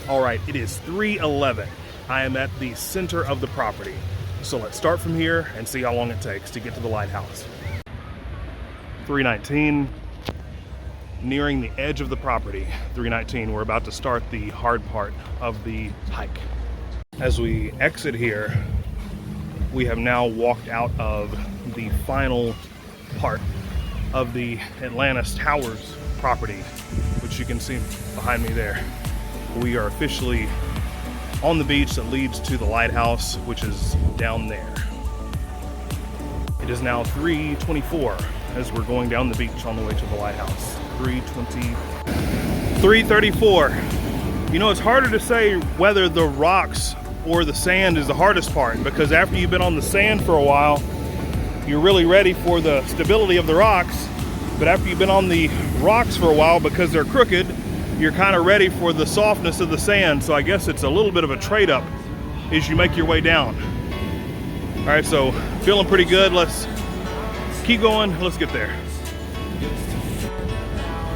All right, it is 3:11. I am at the center of the property. So let's start from here and see how long it takes to get to the lighthouse. 3:19, nearing the edge of the property. 3:19, we're about to start the hard part of the hike. As we exit here, we have now walked out of the final part of the Atlantis Towers property, which you can see behind me there. We are officially on the beach that leads to the lighthouse, which is down there. It is now 3:24 as we're going down the beach on the way to the lighthouse. 3:34. You know, it's harder to say whether the rocks or the sand is the hardest part, because after you've been on the sand for a while, you're really ready for the stability of the rocks. But after you've been on the rocks for a while, because they're crooked, you're kind of ready for the softness of the sand. So I guess it's a little bit of a trade-up as you make your way down. All right, so feeling pretty good. Let's keep going. Let's get there.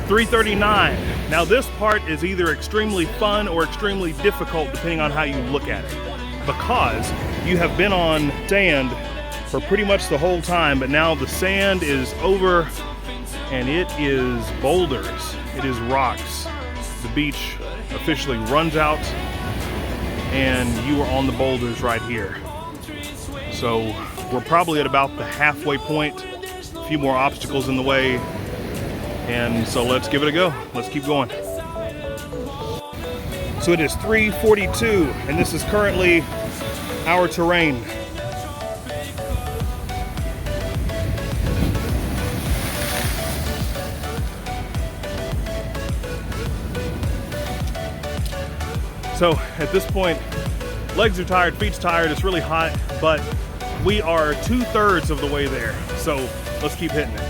3:39. Now this part is either extremely fun or extremely difficult depending on how you look at it, because you have been on sand for pretty much the whole time, but now the sand is over and it is boulders, it is rocks. The beach officially runs out and you are on the boulders right here. So we're probably at about the halfway point, a few more obstacles in the way, and so let's give it a go. Let's keep going. So it is 3:42 and this is currently our terrain. So at this point, legs are tired, feet's tired, it's really hot, but we are 2/3 of the way there. So let's keep hitting it.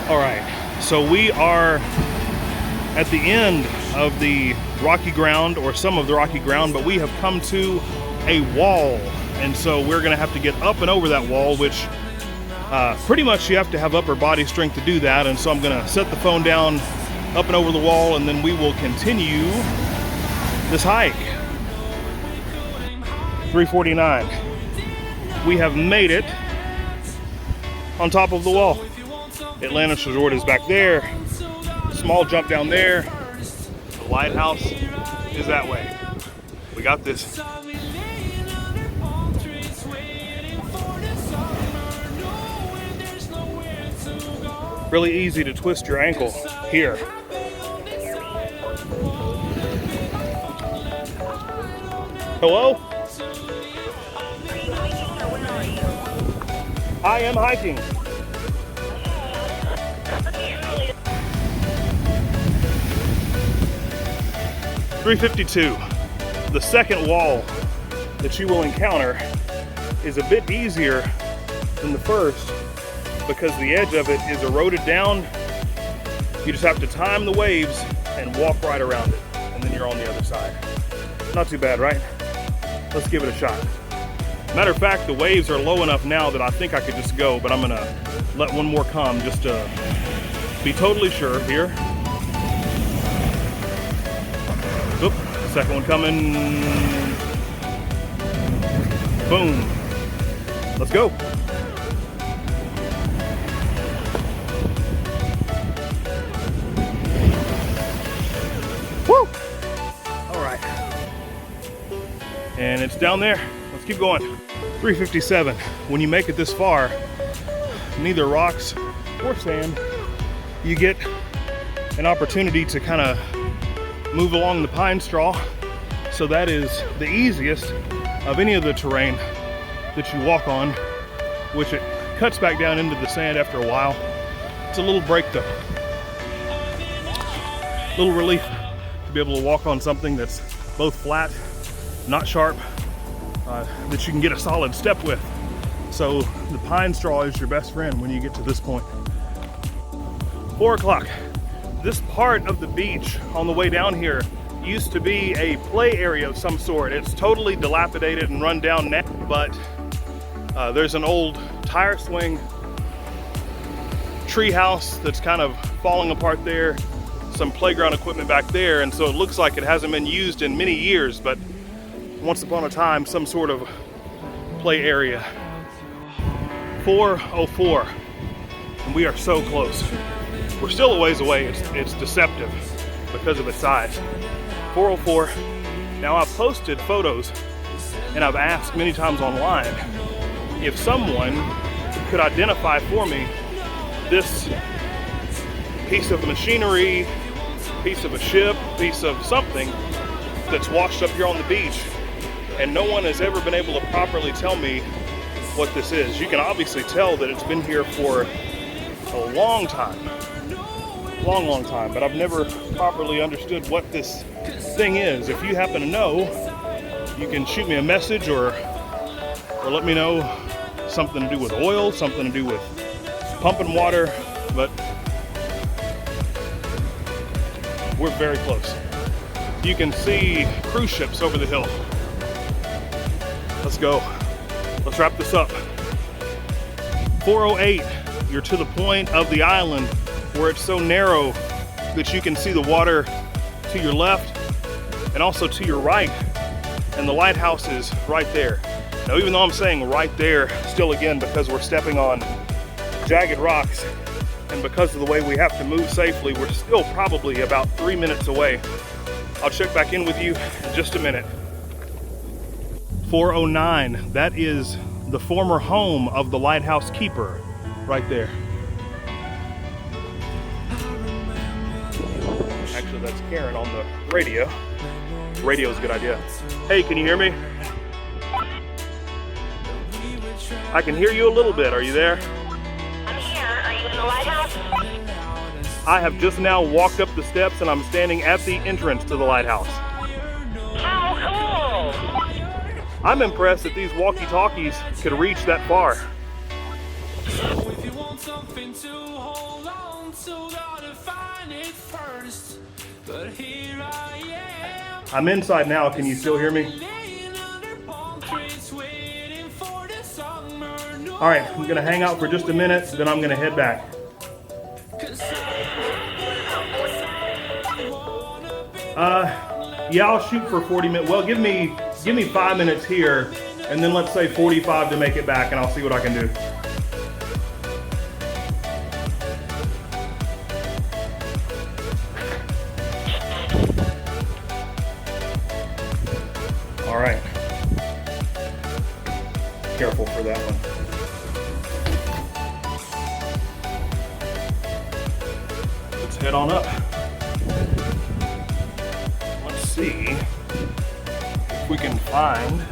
All right, so we are at the end of the rocky ground, or some of the rocky ground, but we have come to a wall. And so we're gonna have to get up and over that wall, which pretty much you have to have upper body strength to do that. And so I'm gonna set the phone down, up and over the wall, and then we will continue this hike. 3:49. We have made it on top of the wall. Atlantis Resort is back there. Small jump down there. The lighthouse is that way. We got this. Really easy to twist your ankle here. Hello? I am hiking. 3:52. The second wall that you will encounter is a bit easier than the first because the edge of it is eroded down. You just have to time the waves and walk right around it, and then you're on the other side. Not too bad, right? Let's give it a shot. Matter of fact, the waves are low enough now that I think I could just go, but I'm gonna let one more come just to be totally sure here. Oop, second one coming. Boom. Let's go. Woo! All right. And it's down there. Let's keep going. 3:57. When you make it this far, neither rocks or sand, you get an opportunity to kind of move along the pine straw. So that is the easiest of any of the terrain that you walk on, which it cuts back down into the sand after a while. It's a little break though. Little relief to be able to walk on something that's both flat, not sharp, that you can get a solid step with. So the pine straw is your best friend when you get to this point. 4 o'clock. This part of the beach on the way down here used to be a play area of some sort. It's totally dilapidated and run down now, but there's an old tire swing tree house that's kind of falling apart there, some playground equipment back there, and so it looks like it hasn't been used in many years, but once upon a time, some sort of play area. 4:04, and we are so close. We're still a ways away. It's deceptive because of its size. 4:04. Now, I've posted photos and I've asked many times online if someone could identify for me this piece of machinery, piece of a ship, piece of something that's washed up here on the beach, and no one has ever been able to properly tell me what this is. You can obviously tell that it's been here for a long time. Long time, but I've never properly understood what this thing is. If you happen to know, you can shoot me a message or let me know. Something to do with oil, something to do with pumping water, but we're very close. You can see cruise ships over the hill. Let's go. Let's wrap this up. 4:08, you're to the point of the island where it's so narrow that you can see the water to your left and also to your right, and the lighthouse is right there. Now, even though I'm saying right there, still again, because we're stepping on jagged rocks and because of the way we have to move safely, we're still probably about 3 minutes away. I'll check back in with you in just a minute. 4:09, that is the former home of the lighthouse keeper right there. Actually, that's Karen on the radio. Radio's a good idea. Hey, can you hear me? I can hear you a little bit. Are you there? I'm here. Are you in the lighthouse? I have just now walked up the steps and I'm standing at the entrance to the lighthouse. How cool! I'm impressed that these walkie-talkies could reach that far. If you want something to hold on to, gotta find it first. But here I am. I'm inside now. Can you still hear me? Laying under palm trees, waiting for the summer. All right, I'm gonna hang out for just a minute, then I'm gonna head back. Yeah, I'll shoot for 40 minutes. Well, give me 5 minutes here, and then let's say 45 to make it back, and I'll see what I can do. All right. Careful for that one. Let's head on up. Let's see if we can find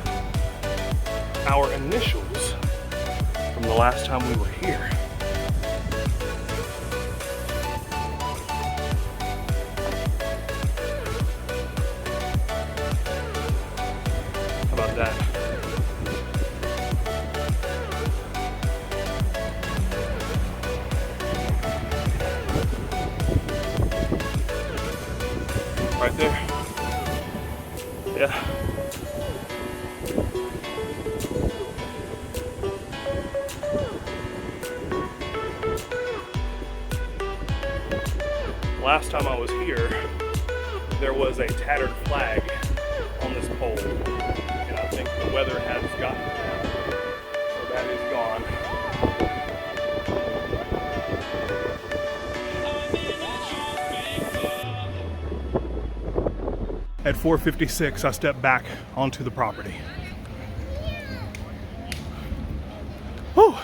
our initials from the last time we were here. How about that? Right there. Yeah. Last time I was here, there was a tattered flag on this pole, and I think the weather has gotten that, so that is gone. At 4:56, I stepped back onto the property. Whew.